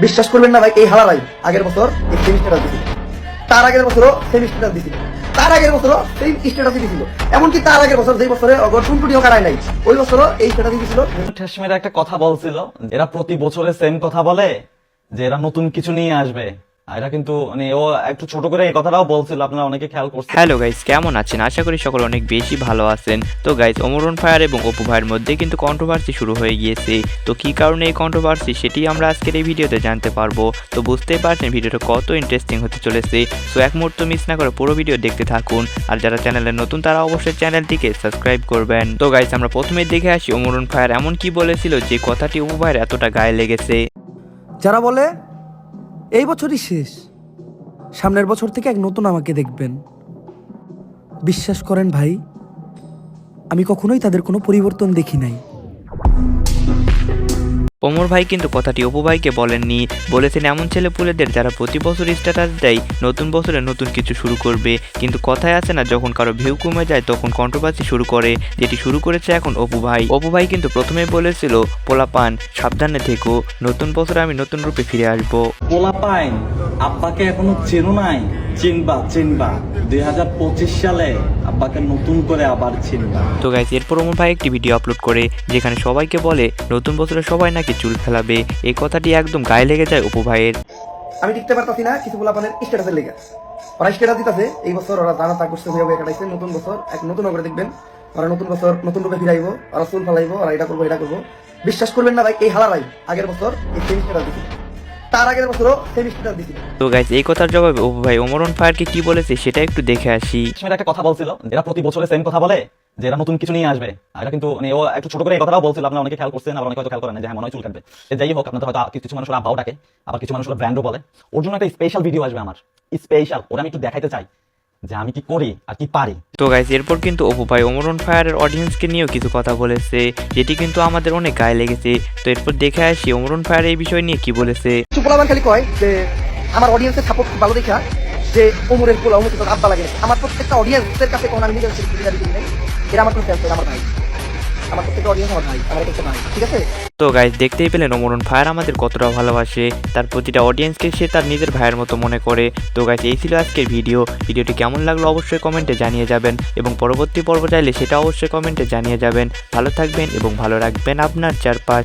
বিশ্বাস করবেন না ভাই, এই হালারাই আগের বছর এই সেম স্ট্যাটাস দিছিল, তার আগের বছরও সেম স্ট্যাটাস দিছিল, তার আগের বছরও সেম স্ট্যাটাসই দিছিল, এমনকি তার আগের বছর যেই বছরে অগর টুনটুনিও কাটায় নাই ওই বছরও এই স্ট্যাটাসই দিছিল। ঠেসমের একটা কথা বলছিল, এরা প্রতি বছরে সেম কথা বলে যে এরা নতুন কিছু নিয়ে আসবে। আর এরা কিন্তু মানে ও একটু ছোট করে এই কথাটাও বলছিল, আপনারা অনেকে খেয়াল করছেন। হ্যালো গাইস, কেমন আছেন? আশা করি সকলে অনেক বেশি ভালো আছেন। তো গাইস, ওমর ফায়ার এবং অপু ভাইয়ের মধ্যে কিন্তু কন্ট্রোভার্সি শুরু হয়ে গিয়েছে। তো কি কারণে এই কন্ট্রোভার্সি সেটি আমরা আজকের এই ভিডিওতে জানতে পারবো। তো বুঝতেই পারছেন ভিডিওটা কত ইন্টারেস্টিং হতে চলেছে। সো এক মুহূর্ত মিস না করে পুরো ভিডিও দেখতে থাকুন। আর যারা চ্যানেলে নতুন তারা অবশ্যই চ্যানেলটিকে সাবস্ক্রাইব করবেন। তো গাইস, আমরা প্রথমেই দেখে আসি ওমর ফায়ার এমন কি বলেছিল যে কথাটি অপু ভাইয়ের এতটা গায়ে লেগেছে। যারা বলে এই বছরই শেষ, সামনের বছর থেকে এক নতুন আমাকে দেখবেন, বিশ্বাস করেন ভাই, আমি কখনোই তাদের কোনো পরিবর্তন দেখি নাই। ওমর ভাই কিন্তু কথাটি অপু ভাইকে বলেননি, বলেছেন এমন ছেলে পুলেদের যারা প্রতি বছর স্ট্যাটাস দেয় নতুন বছরে নতুন কিছু শুরু করবে, কিন্তু কথায় আছে না, যখন কারো ভিউ কমে যায় তখন কন্ট্রোভার্সি শুরু করে, যেটি শুরু করেছে এখন অপু ভাই। অপু ভাই কিন্তু প্রথমে বলেছিল, পোলাপান সাবধানে থেকো, নতুন বছরে আমি নতুন রূপে ফিরে আসবো। পোলাপাইন আব্বাকে এখনো চেনো নাই, চিনবা চিনবা 2025 সালে আব্বাকে নতুন করে আবার চিনবা। তো গাইস, এরপর ওমর ভাই একটি ভিডিও আপলোড করে যেখানে সবাইকে বলে নতুন বছরে সবাই নাকি চুল ফেলাবে। এই কথাটি একদম গায়ে লেগে যায় অপু ভাইয়ের। আমি টিকতে পারতাছি না কিছু পোলাপানের স্ট্যাটাসের লেগে, ওরা স্ট্যাটাস দিতেছে এই বছর ওরা জানা তা করছে হয়ে কাটাইছে, নতুন বছর এক নতুন করে দেখবেন, ওরা নতুন বছর নতুন রূপে ফিরাইবো, ওরা চুল ফেলাইবো, ওরা এটা করবো এটা করবো। বিশ্বাস করবেন না ভাই, এই হালারাই আগের বছর এই সেম স্ট্যাটাস দিছিল, তার আগের বছরও সেম স্ট্যাটাস দিছিল। তো গাইস, এই কথার জবাবে অপু ভাই ওমর ফায়ারকে কি বলেছে সেটা একটু দেখে আসি। ঠেসমের একটা কথা বলছিল, এরা প্রতি বছরে সেম কথা বলে যে এরা নতুন কিছু নিয়ে আসবে। আর এটা কিন্তু মানে ও একটু ছোট করে এই কথাটাও বলছিল, আপনারা অনেকে খেয়াল করছেন, আবার অনেকে হয়তো খেয়াল করেন না যে হ্যাঁ মনে হয় চুল কাটবে। যাই হোক, আপনাদের হয়তো কিছু মানুষ আব্বাও ডাকে, আবার কিছু মানুষ ব্র্যান্ডও বলে। ওর জন্য একটা স্পেশাল ভিডিও আসবে আমার, স্পেশাল, ওরা আমি একটু দেখাইতে চাই যে আমি কি করি আর কি পারি। তো গাইস, এরপর কিন্তু অপু ভাই ওমর ফায়ারের অডিয়েন্সকে নিয়েও কিছু কথা বলেছে, যেটি কিন্তু আমাদের অনেক গায়ে লেগেছে। তো এরপর দেখে আসি ওমর ফায়ার এই বিষয় নিয়ে কি বলেছে। কিছু পোলাপান খালি কয় যে আমার অডিয়েন্সের সাপোর্ট ভালো দেখা যে ওমরের পোলা অমুক তোর আব্বা লাগে। আমার প্রত্যেকটা অডিয়েন্সের কাছে কোন আমি নিজের নেই, এরা আমার কোনো ফ্যান, আমার ভাই, আমার প্রত্যেকটা অডিয়েন্স আমার ভাই, আমার একটা ভাই, ঠিক আছে। তো গাইস, দেখতেই পেলেন ওমর ফায়ার আমাদের কতটা ভালোবাসে, তার প্রতিটা অডিয়েন্সকে সে তার নিজের ভাইয়ের মতো মনে করে। তো গাইস, এই ছিল আজকের ভিডিওটি কেমন লাগলো অবশ্যই কমেন্টে জানিয়ে যাবেন, এবং পরবর্তী পর্ব চাইলে সেটা অবশ্যই কমেন্টে জানিয়ে যাবেন। ভালো থাকবেন এবং ভালো রাখবেন আপনার চারপাশ।